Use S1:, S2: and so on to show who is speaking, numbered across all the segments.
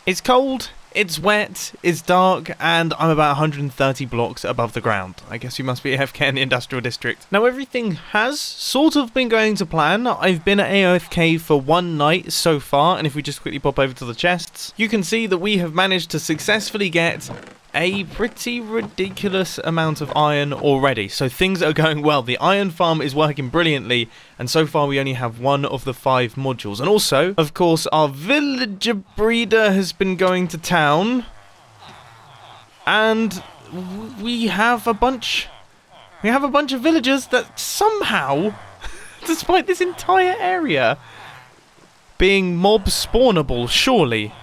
S1: It's cold, it's wet, it's dark, and I'm about 130 blocks above the ground. I guess you must be AFK in the industrial district. Now everything has sort of been going to plan. I've been at AFK for one night so far, and if we just quickly pop over to the chests, you can see that we have managed to successfully get a pretty ridiculous amount of iron already. So things are going well. The iron farm is working brilliantly, and so far we only have one of the 5 modules. And also, of course, our villager breeder has been going to town, and we have a bunch of villagers that somehow, despite this entire area being mob spawnable, surely.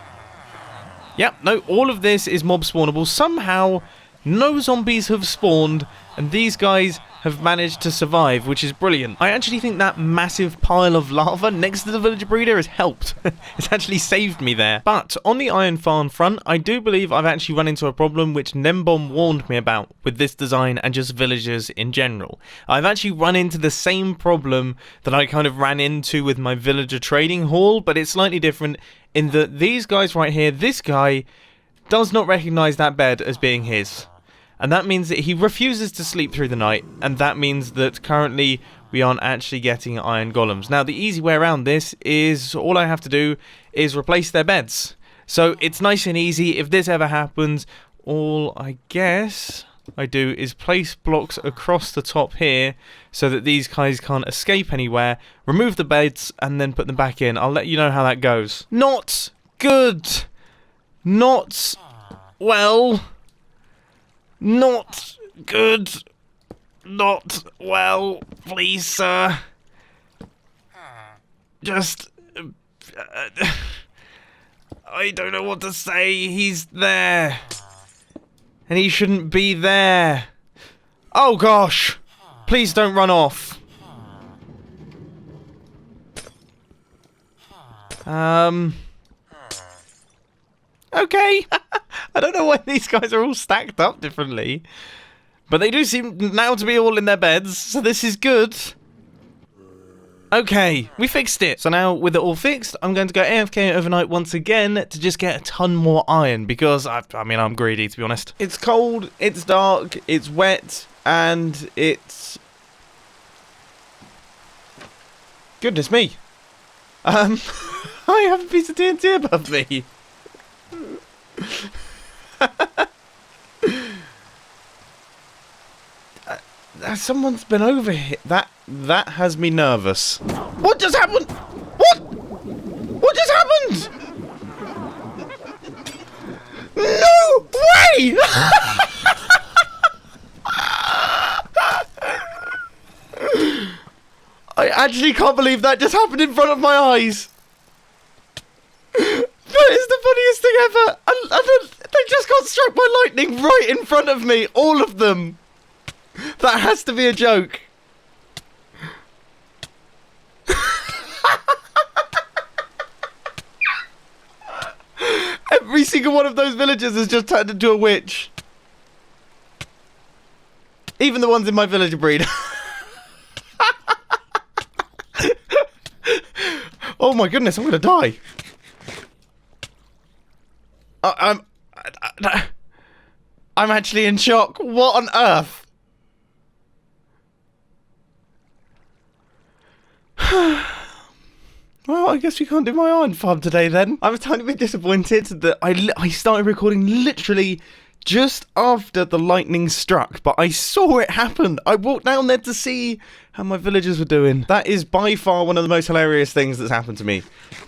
S1: Yep, no, all of this is mob spawnable. Somehow, no zombies have spawned, and these guys have managed to survive, which is brilliant. I actually think that massive pile of lava next to the villager breeder has helped. It's actually saved me there. But on the iron farm front, I do believe I've actually run into a problem which Nembom warned me about with this design and just villagers in general. I've actually run into the same problem that I kind of ran into with my villager trading hall, but it's slightly different in that these guys right here, this guy does not recognize that bed as being his. And that means that he refuses to sleep through the night, and that means that currently we aren't actually getting iron golems. Now, the easy way around this is all I have to do is replace their beds. So it's nice and easy. If this ever happens, all I guess I do is place blocks across the top here so that these guys can't escape anywhere, remove the beds, and then put them back in. I'll let you know how that goes. Not good. Not well. Not good. Not well, please, sir. Just... I don't know what to say. He's there. And he shouldn't be there. Oh, gosh. Please don't run off. Okay. I don't know why these guys are all stacked up differently. But they do seem now to be all in their beds, so this is good. Okay, we fixed it. So now, with it all fixed, I'm going to go AFK overnight once again to just get a ton more iron, because, I mean, I'm greedy, to be honest. It's cold, it's dark, it's wet, and it's... Goodness me. I have a piece of TNT above me. Someone's been over here. That has me nervous. What just happened? What just happened? No way! I actually can't believe that just happened in front of my eyes. That is the funniest thing ever. And they just got struck by lightning right in front of me. All of them. That has to be a joke. Every single one of those villagers has just turned into a witch. Even the ones in my villager breed. Oh my goodness, I'm gonna die. I'm actually in shock. What on earth? Well, I guess we can't do my iron farm today then. I'm a tiny bit disappointed that I started recording literally just after the lightning struck, but I saw it happen. I walked down there to see how my villagers were doing. That is by far one of the most hilarious things that's happened to me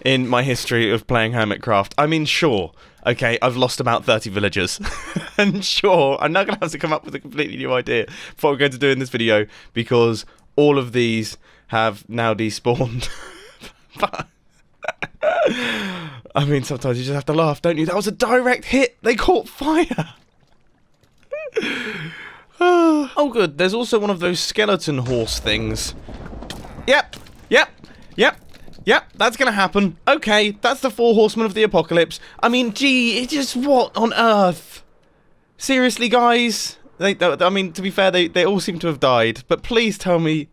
S1: in my history of playing Hermitcraft. I mean, sure, okay, I've lost about 30 villagers. And sure, I'm now going to have to come up with a completely new idea for what we're going to do in this video, because all of these have now despawned. But I mean, sometimes you just have to laugh, don't you? That was a direct hit. They caught fire. Oh, good. There's also one of those skeleton horse things. Yep. That's gonna happen. Okay, that's the 4 horsemen of the apocalypse. I mean, gee, it just what on earth? Seriously, guys? I mean, to be fair, they all seem to have died. But please tell me.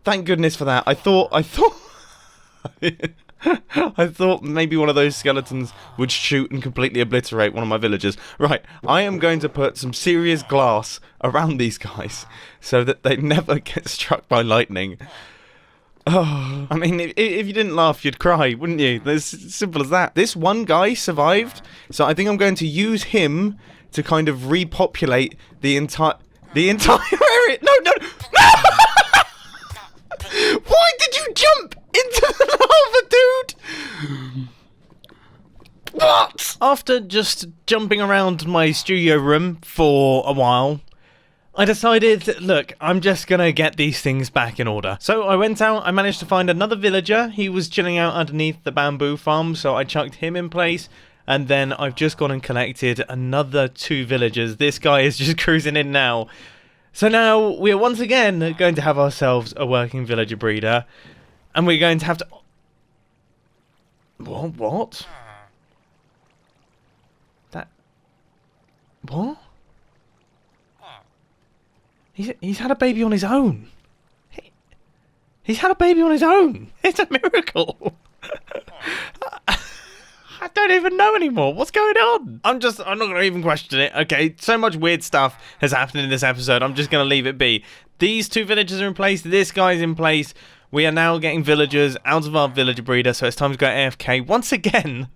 S1: Thank goodness for that. I thought. I thought maybe one of those skeletons would shoot and completely obliterate one of my villagers. Right, I am going to put some serious glass around these guys so that they never get struck by lightning. Oh, I mean, if you didn't laugh, you'd cry, wouldn't you? It's as simple as that. This one guy survived, so I think I'm going to use him to kind of repopulate the entire area. No, no, no! Why did you jump into the lava, dude? What? After just jumping around my studio room for a while, I decided, look, I'm just gonna get these things back in order. So I went out, I managed to find another villager. He was chilling out underneath the bamboo farm, so I chucked him in place. And then I've just gone and collected another 2 villagers. This guy is just cruising in now. So now we're once again going to have ourselves a working villager breeder. And we're going to have to... What? That... What? He's had a baby on his own. He's had a baby on his own. It's a miracle. I don't even know anymore. What's going on? I'm not going to even question it. Okay, so much weird stuff has happened in this episode. I'm just going to leave it be. These 2 villagers are in place. This guy's in place. We are now getting villagers out of our villager breeder, so it's time to go AFK once again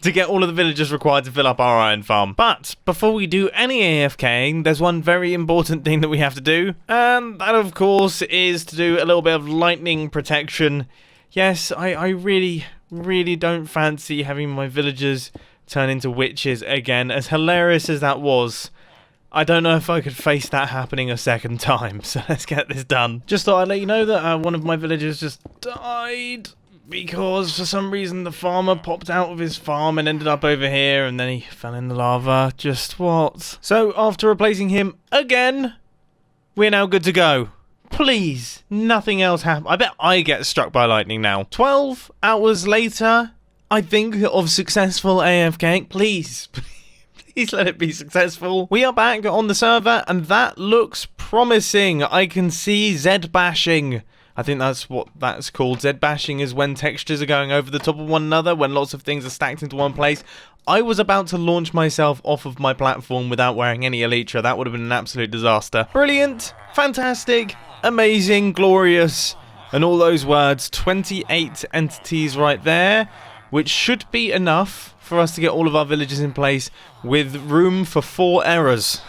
S1: to get all of the villagers required to fill up our iron farm. But before we do any AFKing, there's one very important thing that we have to do. And that, of course, is to do a little bit of lightning protection. Yes, I really don't fancy having my villagers turn into witches again. As hilarious as that was, I don't know if I could face that happening a second time. So let's get this done. Just thought I'd let you know that one of my villagers just died because for some reason the farmer popped out of his farm and ended up over here, and then he fell in the lava. Just what? So after replacing him again, we're now good to go. Please, nothing else happen. I bet I get struck by lightning now. 12 hours later, I think, of successful AFK. Please let it be successful. We are back on the server, and that looks promising. I can see Z-bashing. I think that's what that's called. Z-bashing is when textures are going over the top of one another, when lots of things are stacked into one place. I was about to launch myself off of my platform without wearing any elytra. That would have been an absolute disaster. Brilliant, fantastic, amazing, glorious, and all those words. 28 entities right there, which should be enough for us to get all of our villages in place with room for 4 errors.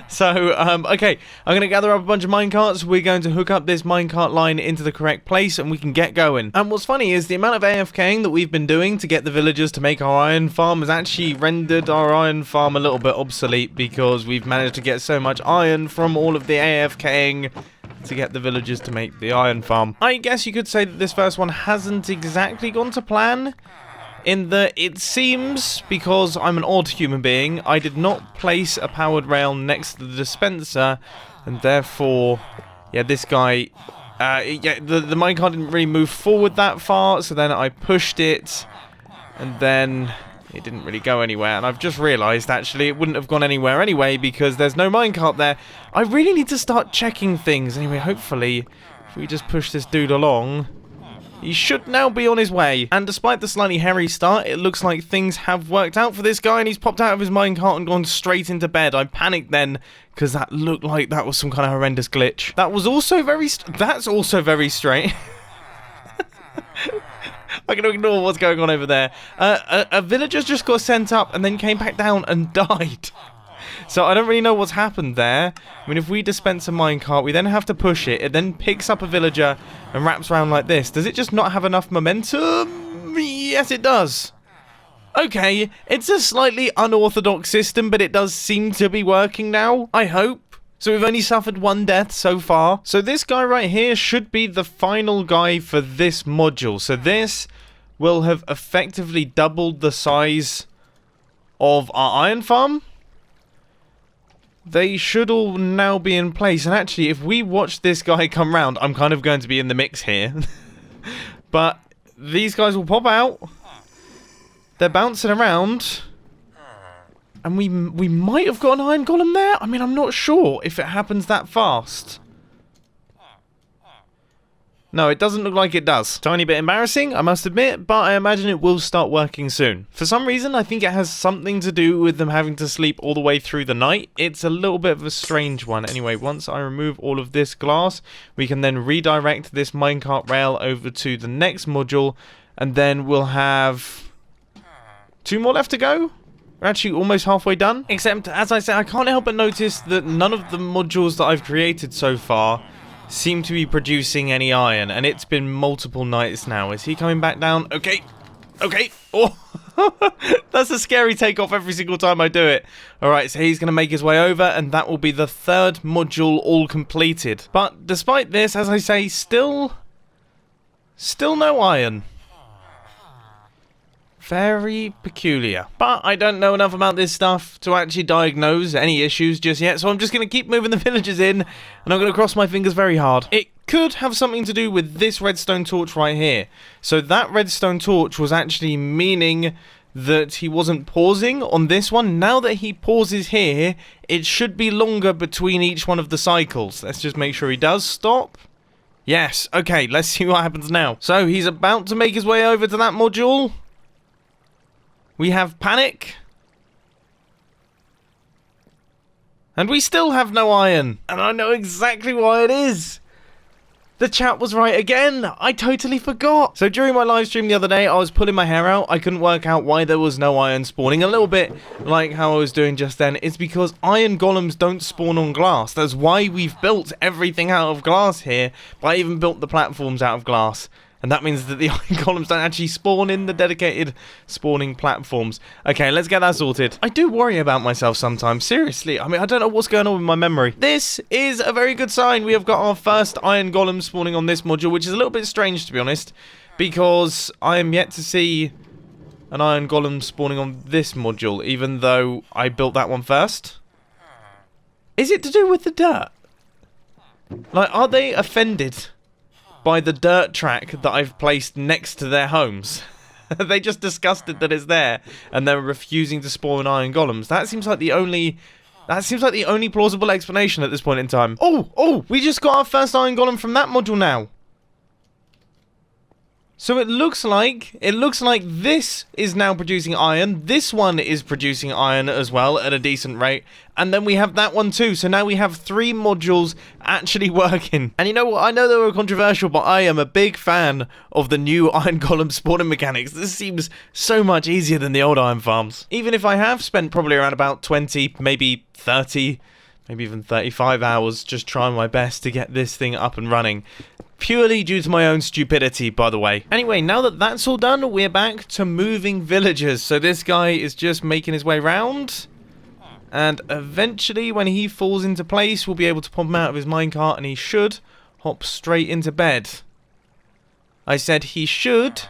S1: So, okay, I'm going to gather up a bunch of minecarts. We're going to hook up this minecart line into the correct place, and we can get going. And what's funny is the amount of AFKing that we've been doing to get the villagers to make our iron farm has actually rendered our iron farm a little bit obsolete, because we've managed to get so much iron from all of the AFKing to get the villagers to make the iron farm. I guess you could say that this first one hasn't exactly gone to plan, in that it seems, because I'm an odd human being, I did not place a powered rail next to the dispenser, and therefore, yeah, this guy, the minecart didn't really move forward that far, so then I pushed it, and then it didn't really go anywhere, and I've just realised, actually, it wouldn't have gone anywhere anyway, because there's no minecart there. I really need to start checking things. Anyway, hopefully, if we just push this dude along, he should now be on his way. And despite the slightly hairy start, it looks like things have worked out for this guy, and he's popped out of his minecart and gone straight into bed. I panicked then, because that looked like that was some kind of horrendous glitch. That was also very... That's also very strange. I'm going to ignore what's going on over there. A villager just got sent up and then came back down and died. So I don't really know what's happened there. I mean, if we dispense a minecart, we then have to push it. It then picks up a villager and wraps around like this. Does it just not have enough momentum? Yes, it does. Okay, it's a slightly unorthodox system, but it does seem to be working now, I hope. So we've only suffered 1 death so far. So this guy right here should be the final guy for this module. So this will have effectively doubled the size of our iron farm. They should all now be in place. And actually, if we watch this guy come round, I'm kind of going to be in the mix here. But these guys will pop out. They're bouncing around. And we might have got an iron golem there. I mean, I'm not sure if it happens that fast. No, it doesn't look like it does. Tiny bit embarrassing, I must admit, but I imagine it will start working soon. For some reason, I think it has something to do with them having to sleep all the way through the night. It's a little bit of a strange one. Anyway, once I remove all of this glass, we can then redirect this minecart rail over to the next module, and then we'll have 2 more left to go. We're actually almost halfway done. Except, as I said, I can't help but notice that none of the modules that I've created so far seem to be producing any iron, and it's been multiple nights now. Is he coming back down? Okay. Okay. Oh, that's a scary takeoff every single time I do it. Alright, so he's going to make his way over, and that will be the 3rd module all completed. But despite this, as I say, still no iron. Very peculiar. But I don't know enough about this stuff to actually diagnose any issues just yet, so I'm just going to keep moving the villagers in, and I'm going to cross my fingers very hard. It could have something to do with this redstone torch right here. So that redstone torch was actually meaning that he wasn't pausing on this one. Now that he pauses here, it should be longer between each one of the cycles. Let's just make sure he does stop. Yes, okay, let's see what happens now. So he's about to make his way over to that module. We have panic. And we still have no iron. And I know exactly why it is. The chat was right again. I totally forgot. So during my live stream the other day, I was pulling my hair out. I couldn't work out why there was no iron spawning. A little bit like how I was doing just then. It's because iron golems don't spawn on glass. That's why we've built everything out of glass here. But I even built the platforms out of glass. And that means that the iron golems don't actually spawn in the dedicated spawning platforms. Okay, let's get that sorted. I do worry about myself sometimes, seriously. I mean, I don't know what's going on with my memory. This is a very good sign. We have got our first iron golem spawning on this module, which is a little bit strange, to be honest, because I am yet to see an iron golem spawning on this module, even though I built that one first. Is it to do with the dirt? Like, are they offended by the dirt track that I've placed next to their homes? They just disgusted that it's there, and they're refusing to spawn iron golems. That seems like the only plausible explanation at this point in time. Oh, we just got our first iron golem from that module now. So it looks like this is now producing iron. This one is producing iron as well at a decent rate. And then we have that one too. So now we have 3 modules actually working. And you know what? I know they were controversial, but I am a big fan of the new iron golem spawning mechanics. This seems so much easier than the old iron farms. Even if I have spent probably around about 20, maybe 30, maybe even 35 hours just trying my best to get this thing up and running. Purely due to my own stupidity, by the way. Anyway, now that that's all done, we're back to moving villagers. So this guy is just making his way round. And eventually, when he falls into place, we'll be able to pop him out of his minecart, and he should hop straight into bed. I said he should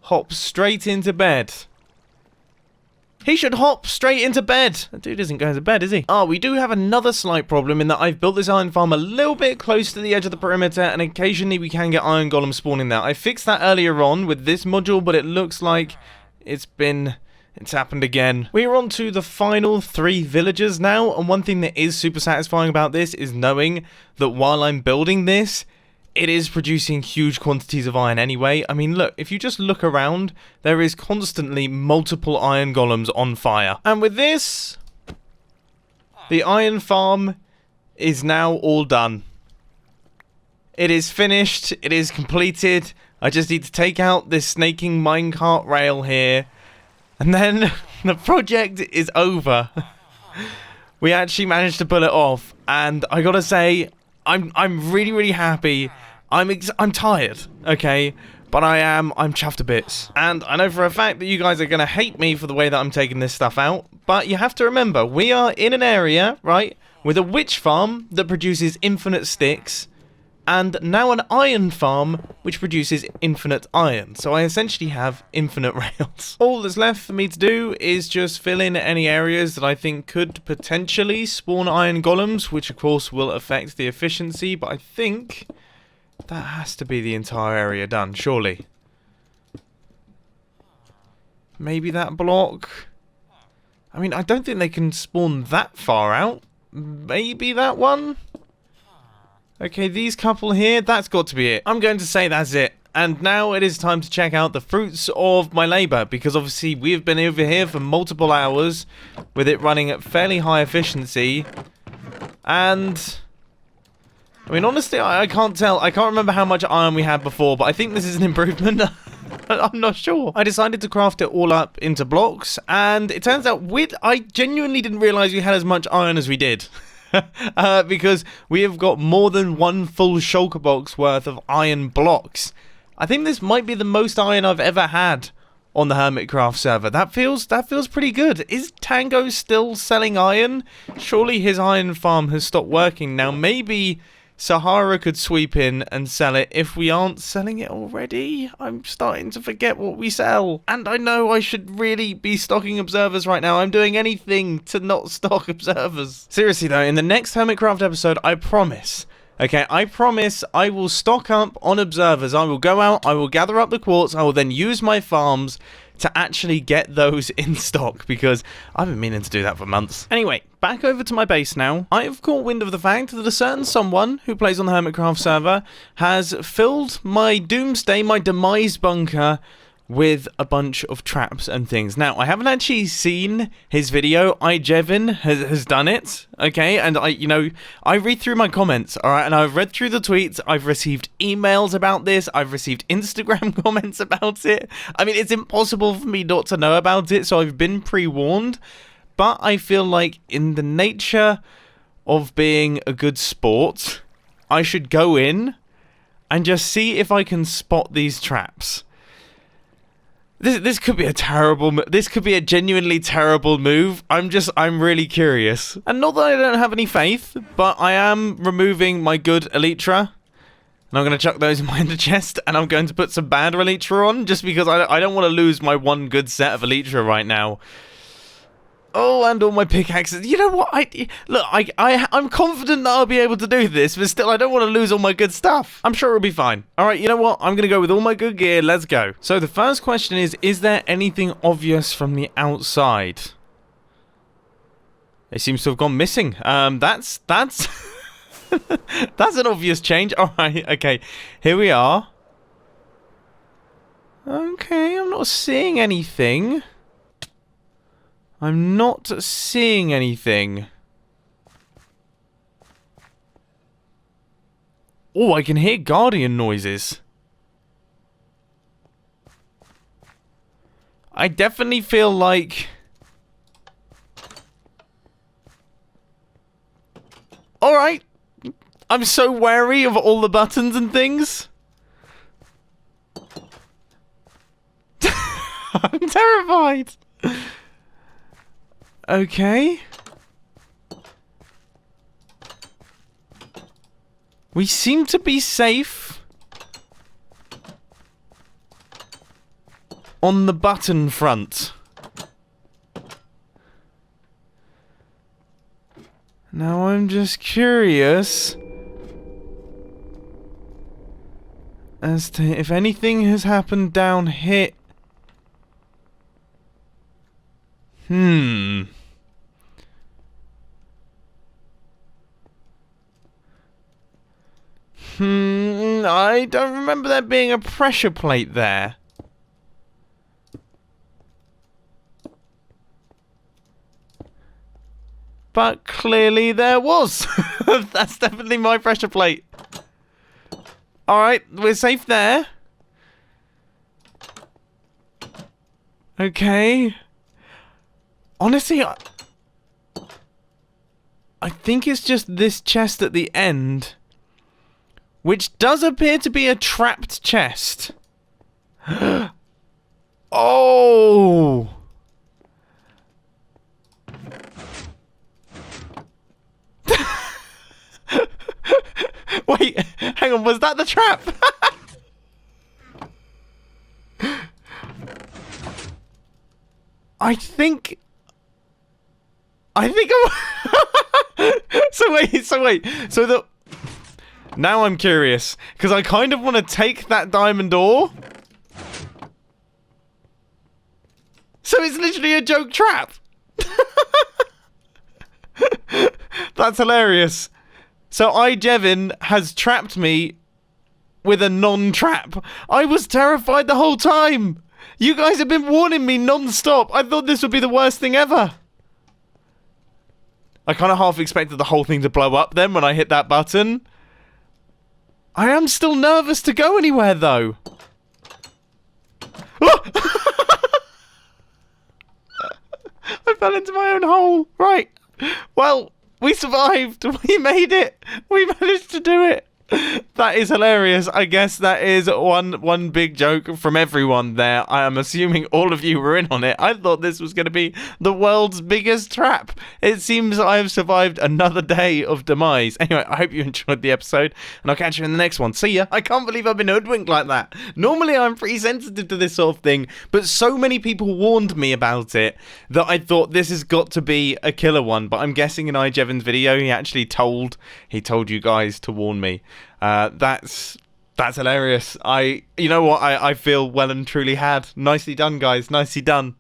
S1: hop straight into bed. He should hop straight into bed. That dude isn't going to bed, is he? Oh, we do have another slight problem in that I've built this iron farm a little bit close to the edge of the perimeter, and occasionally we can get iron golems spawning there. I fixed that earlier on with this module, but it looks like it's happened again. We're on to the final 3 villagers now, and one thing that is super satisfying about this is knowing that while I'm building this, it is producing huge quantities of iron anyway. I mean, look, if you just look around, there is constantly multiple iron golems on fire. And with this, the iron farm is now all done. It is finished. It is completed. I just need to take out this snaking minecart rail here. And then the project is over. We actually managed to pull it off. And I gotta say, I'm really happy. I'm tired, okay? But I'm chuffed to bits. And I know for a fact that you guys are gonna hate me for the way that I'm taking this stuff out. But you have to remember, we are in an area, right, with a witch farm that produces infinite sticks, and now an iron farm which produces infinite iron. So I essentially have infinite rails. All that's left for me to do is just fill in any areas that I think could potentially spawn iron golems, which of course will affect the efficiency, but I think that has to be the entire area done, surely. Maybe that block. I mean, I don't think they can spawn that far out. Maybe that one? Okay, these couple here, that's got to be it. I'm going to say that's it. And now it is time to check out the fruits of my labour, because obviously we have been over here for multiple hours with it running at fairly high efficiency. And I mean, honestly, I can't tell. I can't remember how much iron we had before, but I think this is an improvement. I'm not sure. I decided to craft it all up into blocks, and it turns out I genuinely didn't realise we had as much iron as we did. Because we have got more than one full shulker box worth of iron blocks. I think this might be the most iron I've ever had on the Hermitcraft server. That feels pretty good. Is Tango still selling iron? Surely his iron farm has stopped working now. Maybe Sahara could sweep in and sell it if we aren't selling it already. I'm starting to forget what we sell. And I know I should really be stocking observers right now. I'm doing anything to not stock observers. Seriously though, in the next Hermitcraft episode, I promise, okay, I promise I will stock up on observers. I will go out, I will gather up the quartz, I will then use my farms to actually get those in stock, because I've been meaning to do that for months. Anyway, back over to my base now. I have caught wind of the fact that a certain someone who plays on the Hermitcraft server has filled my doomsday, my demise bunker, with a bunch of traps and things. Now, I haven't actually seen his video. Jevin has done it, okay? And I read through my comments, all right? And I've read through the tweets. I've received emails about this. I've received Instagram comments about it. I mean, it's impossible for me not to know about it, so I've been pre-warned. But I feel like in the nature of being a good sport, I should go in and just see if I can spot these traps. This could be a terrible. This could be a genuinely terrible move. I'm really curious. And not that I don't have any faith, but I am removing my good Elytra. And I'm going to chuck those in my ender chest, and I'm going to put some bad Elytra on, just because I don't want to lose my one good set of Elytra right now. Oh, and all my pickaxes. You know what? I'm confident that I'll be able to do this, but still, I don't want to lose all my good stuff. I'm sure it'll be fine. All right, you know what? I'm going to go with all my good gear. Let's go. So the first question is there anything obvious from the outside? It seems to have gone missing. That's that's an obvious change. All right, okay. Here we are. Okay, I'm not seeing anything. I'm not seeing anything. Oh, I can hear guardian noises. I definitely feel like... Alright. I'm so wary of all the buttons and things. I'm terrified. Okay. We seem to be safe on the button front. Now I'm just curious as to if anything has happened down here. I don't remember there being a pressure plate there. But clearly there was. That's definitely my pressure plate. Alright, we're safe there. Okay. Honestly, I think it's just this chest at the end, which does appear to be a trapped chest. Oh! Wait, hang on, was that the trap? I think I'm... So wait. Now I'm curious, because I kind of want to take that diamond ore. So it's literally a joke trap. That's hilarious. So Jevin has trapped me with a non-trap. I was terrified the whole time. You guys have been warning me non-stop. I thought this would be the worst thing ever. I kind of half expected the whole thing to blow up then when I hit that button. I am still nervous to go anywhere though. I fell into my own hole. Right. Well, we survived. We made it. We managed to do it. That is hilarious. I guess that is one big joke from everyone there. I am assuming all of you were in on it. I thought this was going to be the world's biggest trap. It seems I have survived another day of demise. Anyway, I hope you enjoyed the episode, and I'll catch you in the next one. See ya. I can't believe I've been hoodwinked like that. Normally, I'm pretty sensitive to this sort of thing, but so many people warned me about it that I thought this has got to be a killer one. But I'm guessing in Jevin's video, he actually told you guys to warn me. That's hilarious. You know what? I feel well and truly had. Nicely done, guys. Nicely done.